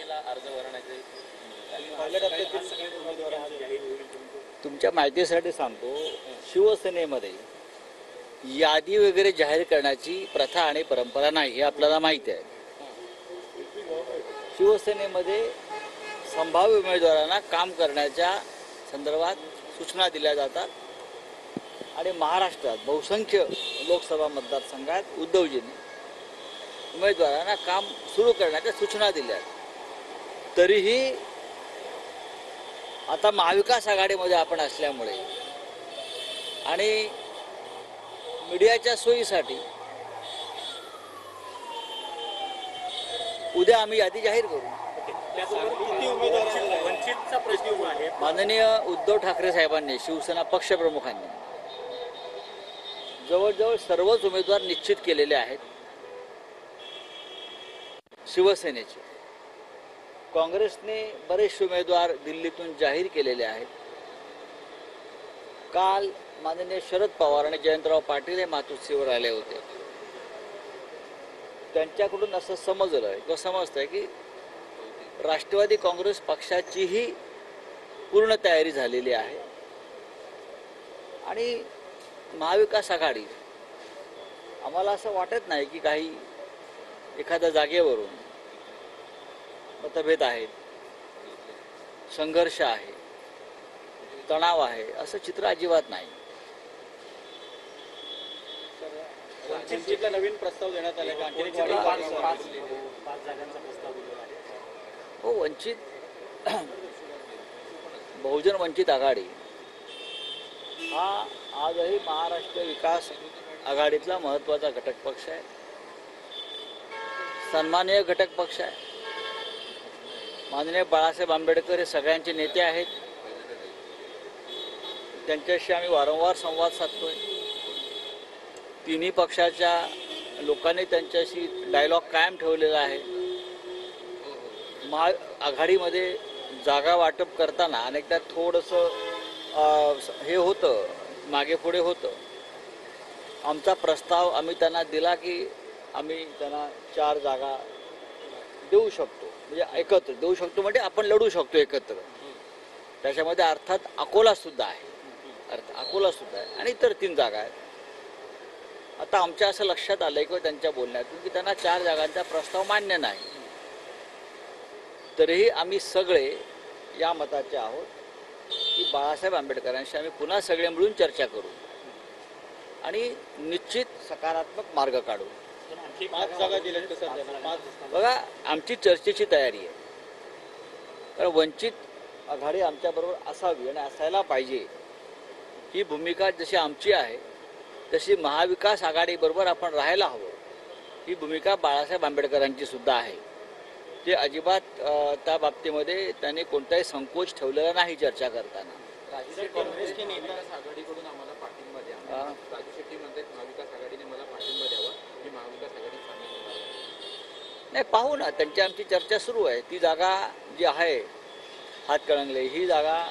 तारखेला अर्ज भरण्याचे तुमच्या माहितीसाठी सांगतो, शिवसेनेमध्ये यादी वगैरे जाहीर करण्याची प्रथा आणि परंपरा नाही, हे आपल्याला माहिती आहे. शिवसेनेमध्ये संभाव्य उमेदवारांना काम करण्याच्या संदर्भात सूचना दिल्या जातात आणि महाराष्ट्रात बहुसंख्य लोकसभा मतदारसंघात उद्धवजींनी उमेदवारांना काम सुरू करण्याच्या सूचना दिल्या. तरीही आता महाविकास आघाडीमध्ये आपण असल्यामुळे आणि मीडियाच्या सोयीसाठी उद्या आम्ही यादी जाहीर करू. माननीय उद्धव ठाकरे साहेबांनी, शिवसेना पक्षप्रमुखांनी जवळजवळ सर्वच उमेदवार निश्चित केलेले आहेत. शिवसेनेचे, काँग्रेसने बरेचसे उमेदवार दिल्लीतून जाहीर केलेले आहेत. काल माननीय शरद पवार आणि जयंतराव पाटील हे मातोश्रीवर आले होते. त्यांच्याकडून असं समजलं किंवा समजतंय की राष्ट्रवादी काँग्रेस पक्षाचीही पूर्ण तयारी झालेली आहे आणि महाविकास आघाडी, आम्हाला असं वाटत नाही की काही एखाद्या जागेवरून मतभेद आहेत, संघर्ष आहे, तणाव आहे, असं चित्र अजिबात नाही. वंचितला नवीन प्रस्ताव देण्यात आला का? हो, वंचित, बहुजन वंचित आघाडी हा आजही महाराष्ट्र विकास आघाडीतला महत्त्वाचा घटक पक्ष आहे, सन्माननीय घटक पक्ष आहे. माननीय बाळासाहेब आंबेडकर हे सगळ्यांचे नेते आहेत. त्यांच्याशी आम्ही वारंवार संवाद साधतोय. तिन्ही पक्षाच्या लोकांनी त्यांच्याशी डायलॉग कायम ठेवलेला आहे. आघाडीमध्ये जागा वाटप करताना अनेकदा थोडंसं हे होतं, मागे पुढे होतं. आमचा प्रस्ताव आम्ही त्यांना दिला की आम्ही त्यांना 4 जागा देऊ शकतो, म्हणजे एकत्र देऊ शकतो, म्हणजे आपण लढू शकतो एकत्र. त्याच्यामध्ये अर्थात अकोलासुद्धा आहे, अकोलासुद्धा आहे आणि इतर 3 जागा आहेत. आता आमच्या असं लक्षात आलं किंवा त्यांच्या बोलण्यातून की त्यांना 4 जागांचा प्रस्ताव मान्य नाही. तरीही आम्ही सगळे या मताचे आहोत की बाळासाहेब आंबेडकरांशी आम्ही पुन्हा सगळे मिळून चर्चा करू आणि निश्चित सकारात्मक मार्ग काढू. 5 जागा दिल्या तर सर, बघा, आमची चर्चेची तयारी आहे. कारण वंचित आघाडी आमच्याबरोबर असावी आणि असायला पाहिजे, ही भूमिका जशी आमची आहे तशी महाविकास आघाडीबरोबर आपण राहायला हवं, ही भूमिका बाळासाहेब आंबेडकरांची सुद्धा आहे. ते अजिबात त्या बाबतीमध्ये त्यांनी कोणताही संकोच ठेवलेला नाही चर्चा करताना. काँग्रेसचे नेते आघाडीकडून आम्हाला पाठिंबा द्या. राजू शेट्टी म्हणतात महाविकास आघाडीने मला पाठिंबा द्यावा, मी महाविकास आघाडीत सामील होणार नाही. पाहू ना, त्यांची आमची चर्चा सुरू आहे. ती जागा जी आहे हातकणंगले, ही जागा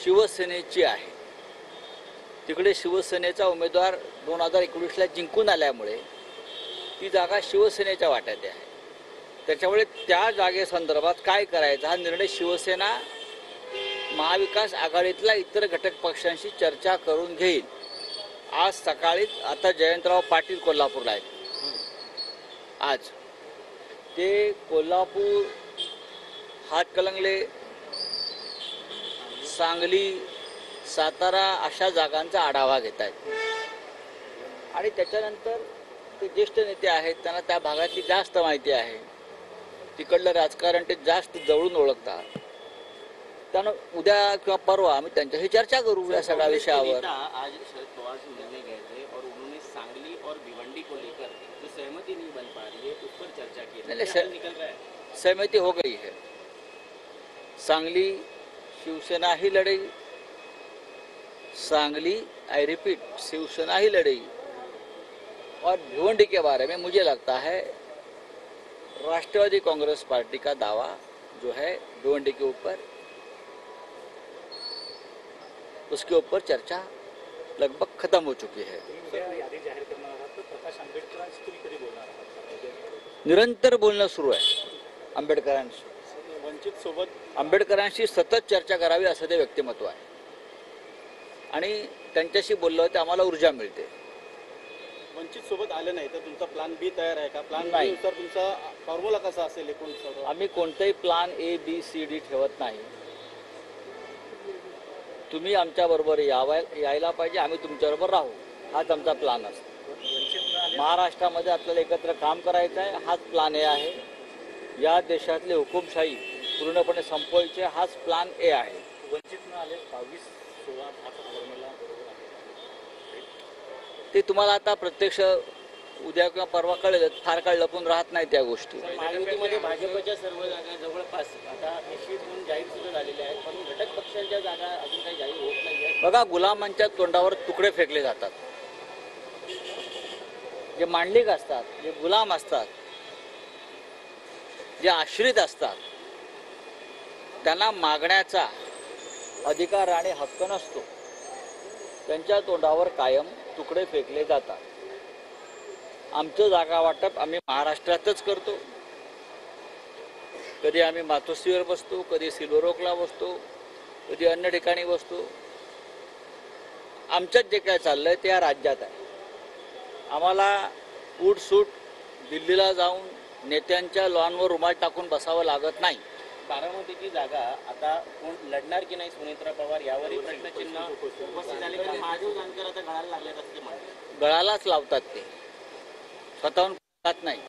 शिवसेनेची आहे. तिकडे शिवसेनेचा उमेदवार 2019ला जिंकून आल्यामुळे ती जागा शिवसेनेच्या वाट्यात आहे. त्याच्यामुळे त्या जागेसंदर्भात काय करायचं हा निर्णय शिवसेना महाविकास आघाडीतल्या इतर घटक पक्षांशी चर्चा करून घेईल. आज सकाळी आता जयंतराव पाटील कोल्हापूरला आहेत. आज ते कोल्हापूर, हातकणंगले, सांगली, सातारा अशा जागांचा आढावा घेत आहेत आणि त्याच्यानंतर ते ज्येष्ठ नेते आहेत, त्यांना त्या भागातली जास्त माहिती आहे, तिकडलं राजकारण ते जास्त जवळून ओळखतात. त्यानं उद्या किंवा परवा आम्ही त्यांच्याशी चर्चा करू या सगळ्या विषयावर. आज शरद पवार से मिलने गए थे और उन्होंने सांगली और भिवंडी को लेकर जो सहमति नहीं बन पा रही है उस पर चर्चा की. निकल रहा है, सहमति हो गई है. सांगली शिवसेना ही लड़ेगी, सांगली, आई रिपीट, शिवसेना ही लड़ेगी. और भिवंडी के बारे में मुझे लगता है राष्ट्रवादी कांग्रेस पार्टी का दावा जो है भिवंडी के ऊपर, उसके ऊपर चर्चा लगभग खत्म हो चुकी है. निरंतर बोलणं सुरू आहे. आंबेडकरांशी. वंचित सोबत आंबेडकरांशी सतत चर्चा करावी असं ते व्यक्तिमत्व आहे आणि त्यांच्याशी बोललं तर आम्हाला ऊर्जा मिळते. वंचित सोबत आले नाही तर तुमचा प्लान बी तयार आहे का? प्लान नाही. बी नुसार तुमचा फॉर्म्युला कसा असेल एकूण सर्व? आम्ही कोणताही प्लान ABCD ठेवत नाही. तुम्ही आमच्याबरोबर यायला पाहिजे, आम्ही तुमच्याबरोबर राहू, हाच आमचा प्लान असतो. महाराष्ट्रामध्ये आपल्याला एकत्र काम करायचं आहे, हाच प्लान A आहे. या देशातली हुकुमशाही पूर्णपणे संपवायची आहे, हाच प्लान A आहे. वंचित न आले 22-16 हा फॉर्म्युला बरोबर आहे. ते तुम्हाला आता प्रत्यक्ष उद्या किंवा परवा कळेल. फार काळ लपून राहत नाही त्या गोष्टी. महायुतीमध्ये भाजपच्या सर्व जागा जवळपास आता निश्चित होऊन जाहीर सुद्धा झालेल्या आहेत, पण घटक पक्षांच्या जागा अजून काही जाहीर होत नाही आहेत. बघा, गुलामांच्या तोंडावर तुकडे फेकले जातात. जे मांडलिक असतात, जे गुलाम असतात, जे आश्रित असतात, त्यांना मागण्याचा अधिकार आणि हक्क नसतो. त्यांच्या तोंडावर कायम तुकडे फेकले जातात. आमचं जागा वाटप आम्ही महाराष्ट्रातच करतो. कधी आम्ही मातोश्रीवर बसतो, कधी सिल्वर ओकला बसतो, कधी अन्य ठिकाणी बसतो. आमच्यात जे काय चाललंय ते या राज्यात आहे. आम्हाला उठसूट दिल्लीला जाऊन नेत्यांच्या लॉनवर रुमाल टाकून बसावं लागत नाही. बारामतीची जागा आता कोण लढणार की नाही सुनेत्रा पवार यावरही प्रश्नचिन्ह उपस्थित झाले, कारण महादेव जानकर आता गळायला लागलेत असं ते म्हणतात. गळालाच लावतात, ते स्वतःहून जात नाही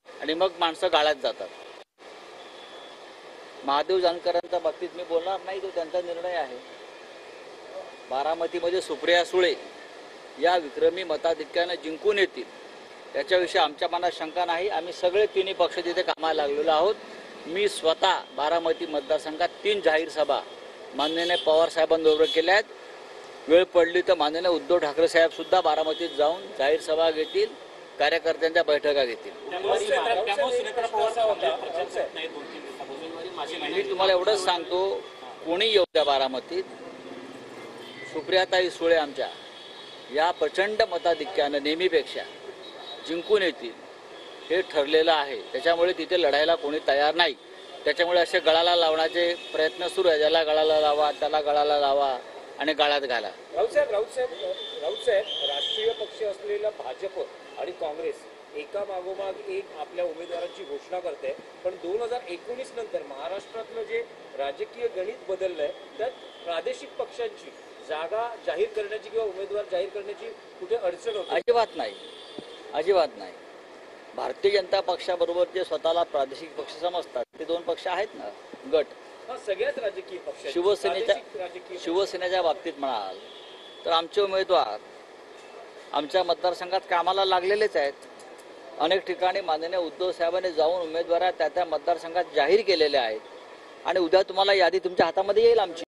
आणि मग माणसं गाळ्यात जातात. महादेव जानकरांच्या बाबतीत मी बोलणार नाही, तो त्यांचा निर्णय आहे. बारामतीमध्ये सुप्रिया सुळे या विक्रमी मताधिक्याने जिंकून येतील याच्याविषयी आमच्या मनात शंका नाही. आम्ही सगळे तिन्ही पक्ष तिथे कामाला लागलेलो आहोत. मी स्वतः बारामती मतदारसंघात 3 जाहीर सभा माननीय पवार साहेबांबरोबर केल्या आहेत. वेळ पडली तर माननीय उद्धव ठाकरे साहेब सुद्धा बारामतीत जाऊन जाहीर सभा घेतील, कार्यकर्त्यांच्या बैठका घेतील. मी तुम्हाला एवढंच सांगतो, कोणी येऊ द्या बारामतीत, सुप्रियाताई सुळे आमच्या या प्रचंड मताधिक्यानं नेहमीपेक्षा जिंकून येतील हे ठरलेलं आहे. त्याच्यामुळे तिथे लढायला कोणी तयार नाही. त्याच्यामुळे असे गळाला लावण्याचे प्रयत्न सुरू आहे. ज्याला गळाला लावा त्याला गळाला लावा आणि गाळात घाला. राऊत साहेब, राष्ट्रीय पक्ष असलेला भाजप आणि काँग्रेस एका मागोमाग एक आपल्या उमेदवारांची घोषणा करते, पण 2019 नंतर महाराष्ट्रातलं जे राजकीय गणित बदललंय त्यात प्रादेशिक पक्षांची जागा जाहीर करण्याची किंवा उमेदवार जाहीर करण्याची कुठे अडचण होते? अजिबात नाही, अजिबात नाही. भारतीय जनता पक्षाबरोबर जे स्वतःला प्रादेशिक पक्ष समजतात ते 2 पक्ष आहेत ना, गट. सगळ्याच राजकीय पक्ष शिवसेनेच्या बाबतीत म्हणाल तर आमचे उमेदवार आमच्या मतदारसंघात कामाला लागलेलेच आहेत. अनेक ठिकाणी माननीय उद्धव साहेबांनी जाऊन उमेदवार त्या मतदारसंघात जाहीर केलेले आहेत आणि उद्या तुम्हाला यादी तुमच्या हातामध्ये येईल आमची.